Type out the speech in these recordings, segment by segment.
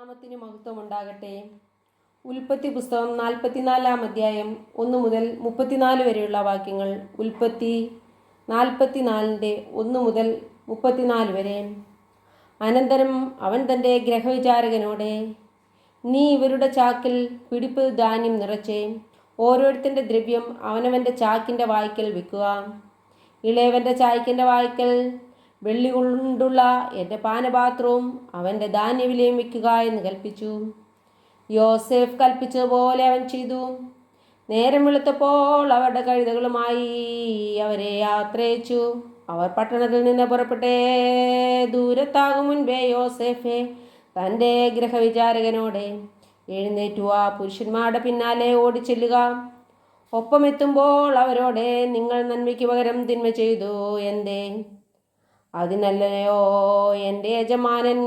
നാമത്തിന് മഹത്വം ഉണ്ടാകട്ടെ. ഉൽപ്പത്തി പുസ്തകം 44 അധ്യായം 1 മുതൽ 34 വരെയുള്ള വാക്യങ്ങൾ. ഉൽപ്പത്തി 44 1 മുതൽ 34 വരെ. അനന്തരം അവൻ തൻ്റെ ഗ്രഹവിചാരകനോടെ, നീ ഇവരുടെ ചാക്കിൽ പിടിപ്പ് ധാന്യം നിറച്ച് ഓരോരുത്തൻ്റെ ദ്രവ്യം അവനവൻ്റെ ചാക്കിൻ്റെ വായ്ക്കൽ വെക്കുക. ഇളയവൻ്റെ ചാക്കിൻ്റെ വായ്ക്കൽ വെള്ളി കൊണ്ടുള്ള എൻ്റെ പാനപാത്രവും അവൻ്റെ ധാന്യവിലയും വയ്ക്കുക എന്ന് കൽപ്പിച്ചു. യോസേഫ് കൽപ്പിച്ചതുപോലെ അവൻ ചെയ്തു. നേരം വെളുത്തപ്പോൾ അവരുടെ കഴുതകളുമായി അവരെ യാത്രയച്ചു. അവർ പട്ടണത്തിൽ നിന്ന് പുറപ്പെട്ടേ ദൂരത്താകും മുൻപേ യോസേഫെ തൻ്റെ ഗ്രഹവിചാരകനോടെ, എഴുന്നേറ്റു ആ പുരുഷന്മാരുടെ പിന്നാലെ ഓടിച്ചെല്ലുക. ഒപ്പമെത്തുമ്പോൾ അവരോടെ, നിങ്ങൾ നന്മയ്ക്ക് പകരം തിന്മ ചെയ്തു എന്തേ? അതിനല്ലയോ എൻ്റെ യജമാനൻ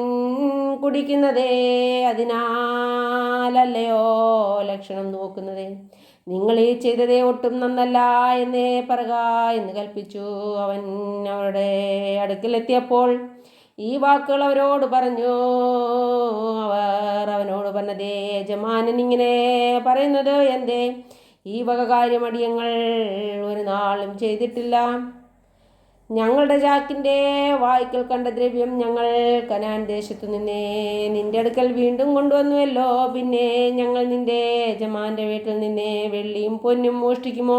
കുടിക്കുന്നതേ, അതിനാലല്ലയോ ലക്ഷണം നോക്കുന്നത്? നിങ്ങൾ ഈ ചെയ്തതേ ഒട്ടും നന്നല്ല എന്നേ പറക എന്ന് കൽപ്പിച്ചു. അവൻ അവരുടെ അടുക്കലെത്തിയപ്പോൾ ഈ വാക്കുകൾ അവരോട് പറഞ്ഞു. അവർ അവനോട് പറഞ്ഞതേ, യജമാനൻ ഇങ്ങനെ പറയുന്നത് എന്തേ? ഈ വക കാര്യം അടിയങ്ങൾ ഒരു നാളും ചെയ്തിട്ടില്ല. ഞങ്ങളുടെ ചാക്കിൻ്റെ വായ്ക്കൽ കണ്ട ദ്രവ്യം ഞങ്ങൾ കനാൻ ദേശത്തു നിന്റെ അടുക്കൽ വീണ്ടും കൊണ്ടുവന്നുവല്ലോ. പിന്നെ ഞങ്ങൾ നിന്റെ യജമാൻ്റെ വീട്ടിൽ നിന്നെ വെള്ളിയും പൊന്നും മോഷ്ടിക്കുമോ?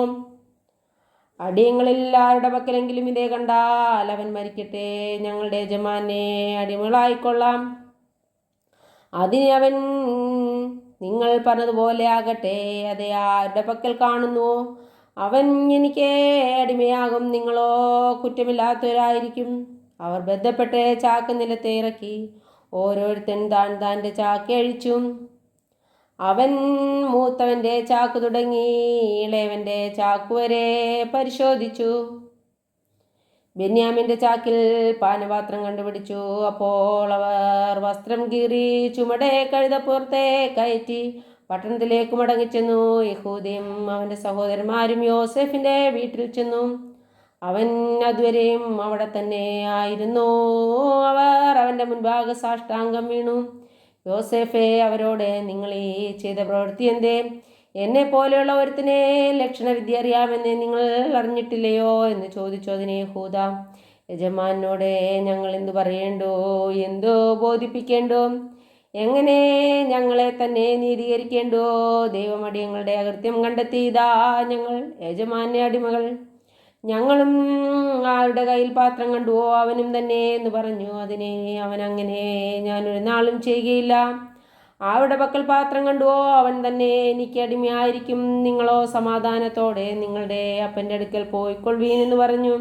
അടിയങ്ങളിൽ ആരുടെ പക്കലെങ്കിലും ഇതേ കണ്ടാൽ അവൻ മരിക്കട്ടെ, ഞങ്ങളുടെ യജമാനെ അടിമകളായിക്കൊള്ളാം. അതിന് അവൻ, നിങ്ങൾ പറഞ്ഞതുപോലെ ആകട്ടെ. അതേ, ആരുടെ പക്കൽ കാണുന്നു അവൻ എനിക്ക് അടിമയാകും, നിങ്ങളോ കുറ്റമില്ലാത്തവരായിരിക്കും. അവർ ബന്ധപ്പെട്ട് ചാക്ക് നിലത്തെ ഇറക്കി ഓരോരുത്തൻ താൻ്റെ ചാക്ക് അഴിച്ചു. അവൻ മൂത്തവൻ്റെ ചാക്ക് തുടങ്ങി ഇളയവൻ്റെ ചാക്കുവരെ പരിശോധിച്ചു. ബെന്യാമിൻ്റെ ചാക്കിൽ പാനപാത്രം കണ്ടുപിടിച്ചു. അപ്പോൾ അവർ വസ്ത്രം കീറി ചുമടെ കഴുതപ്പുറത്തെ കയറ്റി പട്ടണത്തിലേക്ക് മടങ്ങിച്ചെന്നു. യഹൂദയും അവൻ്റെ സഹോദരന്മാരും യോസേഫിൻ്റെ വീട്ടിൽ ചെന്നു. അവൻ അതുവരെയും അവിടെ തന്നെ ആയിരുന്നു. അവർ അവൻ്റെ മുൻപാകെ സാഷ്ടാംഗം വീണു. യോസേഫെ അവരോട്, നിങ്ങൾ ഈ ചെയ്ത പ്രവൃത്തി എന്തേ? എന്നെ പോലെയുള്ള ഒരുത്തിനെ ലക്ഷണവിദ്യ അറിയാമെന്ന് നിങ്ങൾ അറിഞ്ഞിട്ടില്ലയോ എന്ന് ചോദിച്ചു. അതിന് യഹൂദ, യജമാനോടെ ഞങ്ങൾ എന്തു പറയേണ്ടോ, എന്തോ ബോധിപ്പിക്കേണ്ടോ? എങ്ങനെ ഞങ്ങളെ തന്നെ നീതീകരിക്കേണ്ടോ? ദൈവമടിയങ്ങളുടെ അകൃത്യം കണ്ടെത്തി ഇതാ ഞങ്ങൾ യജമാന്റെ അടിമകൾ. ഞങ്ങളും ആരുടെ കയ്യിൽ പാത്രം കണ്ടുവോ അവനും തന്നെ എന്ന് പറഞ്ഞു. അതിനെ അവൻ, അങ്ങനെ ഞാനൊരു നാളും ചെയ്യുകയില്ല. ആരുടെ പക്കൽ പാത്രം കണ്ടുവോ അവൻ തന്നെ എനിക്ക് അടിമയായിരിക്കും. നിങ്ങളോ സമാധാനത്തോടെ നിങ്ങളുടെ അപ്പൻ്റെ അടുക്കൽ പോയിക്കൊള്ളുവീൻ എന്ന് പറഞ്ഞു.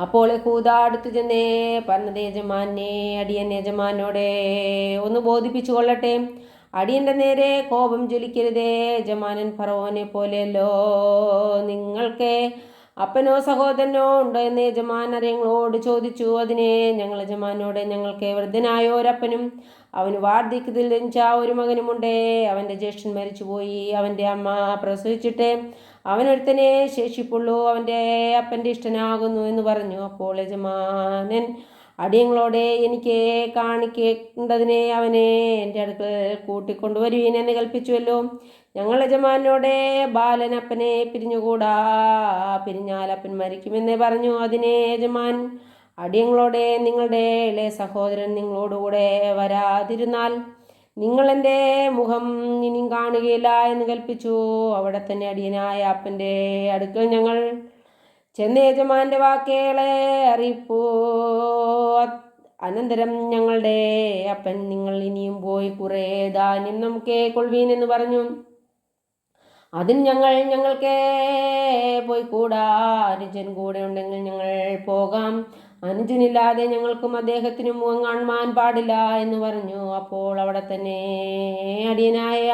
അപ്പോൾ യഹൂദ അടുത്തു ചെന്നേ പറഞ്ഞത്, യജമാനെ, അടിയൻ യജമാനോടെ ഒന്ന് ബോധിപ്പിച്ചു കൊള്ളട്ടെ. അടിയൻ്റെ നേരെ കോപം ജ്വലിക്കരുതേ. യജമാനൻ ഫറവോനെ പോലെയല്ലോ. നിങ്ങൾക്ക് അപ്പനോ സഹോദരനോ ഉണ്ടോ എന്ന് യജമാൻ ഞങ്ങളോട് ചോദിച്ചു. അതിനെ ഞങ്ങൾ യജമാനോടെ, ഞങ്ങൾക്ക് വൃദ്ധനായ ഒരപ്പനും അവന് വാർദ്ധക്യത്തിൽ ജനിച്ച ഒരു മകനുമുണ്ടേ. അവൻ്റെ ജ്യേഷ്ഠൻ മരിച്ചുപോയി. അവൻ്റെ അമ്മ പ്രസവിച്ചിട്ട് അവനൊരുത്തനെ ശേഷിപ്പുള്ളൂ. അവൻ്റെ അപ്പൻ്റെ ഇഷ്ടനാകുന്നു എന്ന് പറഞ്ഞു. അപ്പോൾ യജമാനൻ അടിയങ്ങളോടെ, എനിക്ക് കാണിക്കേണ്ടതിനെ അവനെ എൻ്റെ അടുക്കൽ കൂട്ടിക്കൊണ്ടുവരുവീൻ എന്ന് കൽപ്പിച്ചുവല്ലോ. ഞങ്ങൾ യജമാനോടെ, ബാലൻ അപ്പനെ പിരിഞ്ഞുകൂടാ, പിരിഞ്ഞാൽ അപ്പൻ മരിക്കുമെന്നേ പറഞ്ഞു. അതിനെ യജമാൻ അടിയങ്ങളോടെ, നിങ്ങളുടെ ഇളയ സഹോദരൻ നിങ്ങളോടുകൂടെ വരാതിരുന്നാൽ നിങ്ങൾ എൻ്റെ മുഖം ഇനിയും കാണുകയില്ല എന്ന് കൽപ്പിച്ചു. അവിടെ തന്നെ അടിയനായ അപ്പൻ്റെ അടുക്കൽ ഞങ്ങൾ ചെന്ന് യജമാൻ്റെ വാക്കുകളെ അറിയിപ്പു. അനന്തരം ഞങ്ങളുടെ അപ്പൻ, നിങ്ങൾ ഇനിയും പോയി കുറേ ധാന്യം നമുക്ക് കൊള്ളുവീൻ എന്ന് പറഞ്ഞു. അതിന് ഞങ്ങൾക്ക് പോയി കൂടാ, അനുജൻ കൂടെ ഉണ്ടെങ്കിൽ ഞങ്ങൾ പോകാം. അനുജനില്ലാതെ ഞങ്ങൾക്കും അദ്ദേഹത്തിനും മുഖം കാണുവാൻ പാടില്ല എന്ന് പറഞ്ഞു. അപ്പോൾ അവിടെ തന്നെ അടിയനായ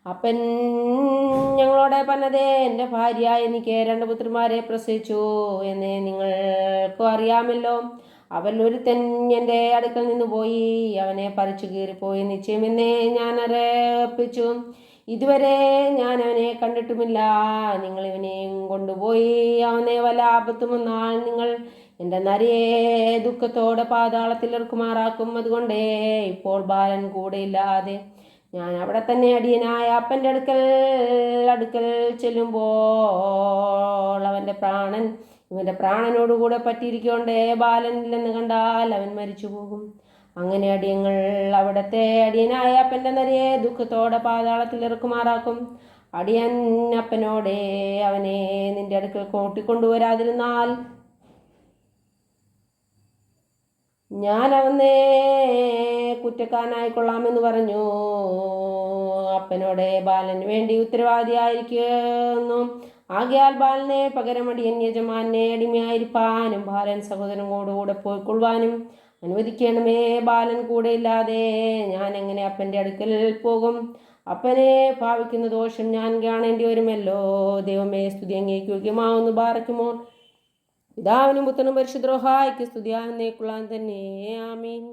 അപ്പൻ ഞങ്ങളോട് പറഞ്ഞത്, എൻ്റെ ഭാര്യ എനിക്ക് 2 പുത്രന്മാരെ പ്രസവിച്ചു എന്ന് നിങ്ങൾക്കും അറിയാമല്ലോ. അവൻ ഒരുത്തൻ എൻ്റെ അടുക്കൽ നിന്ന് പോയി, അവനെ പറിച്ചു കീറിപ്പോയി നിശ്ചയമെന്നേ ഞാൻ അറിയിച്ചു. ഇതുവരെ ഞാൻ അവനെ കണ്ടിട്ടുമില്ല. നിങ്ങൾ ഇവനെയും കൊണ്ടുപോയി അവനെ വല്ല ആപത്തും വന്നാൽ നിങ്ങൾ എൻ്റെ നരിയെ ദുഃഖത്തോടെ പാതാളത്തിൽ ഇറക്കുമാറാക്കും. അതുകൊണ്ടേ ഇപ്പോൾ ബാലൻ കൂടെയില്ലാതെ ഞാൻ അവിടെ തന്നെ അടിയനായ അപ്പൻ്റെ അടുക്കൽ ചെല്ലുമ്പോൾ ഇവൻ്റെ പ്രാണനോടുകൂടെ പറ്റിയിരിക്കൊണ്ടേ ബാലനില്ലെന്ന് കണ്ടാൽ അവൻ മരിച്ചു പോകും. അങ്ങനെ അടിയനായ അപ്പൻ്റെ നരിയെ ദുഃഖത്തോടെ പാതാളത്തിൽ ഇറക്കുമാറാക്കും. അടിയൻ അപ്പനോടെ അവനെ നിന്റെ അടുക്കൽ കൂട്ടിക്കൊണ്ടുവരാതിരുന്നാൽ ഞാൻ അവനെ കുറ്റക്കാരനായിക്കൊള്ളാമെന്ന് പറഞ്ഞു. അപ്പനോടെ ബാലന് വേണ്ടി ഉത്തരവാദിയായിരിക്കുന്നു. ആകയാൽ ബാലനെ പകരം അടിയൻ യജമാനെ അടിമയായിരിക്കാനും ബാലൻ സഹോദരനോടുകൂടെ പോയിക്കൊള്ളുവാനും അനുവദിക്കണമേ. ബാലൻ കൂടെയില്ലാതെ ഞാൻ എങ്ങനെ അപ്പൻ്റെ അടുക്കൽ പോകും? അപ്പനെ ഭാവിക്കുന്ന ദോഷം ഞാൻ കാണേണ്ടി വരുമല്ലോ. ദൈവമേ, സ്തുതി അങ്ങേക്ക് യോഗ്യമാവുന്നു. ബാറയ്ക്കുമോ പിതാവിനും പുത്രനും പരിശുദ്ധ റൂഹായ്ക്ക് സ്തുതി എന്നേക്കുള്ളാൻ തന്നെ. ആമീൻ.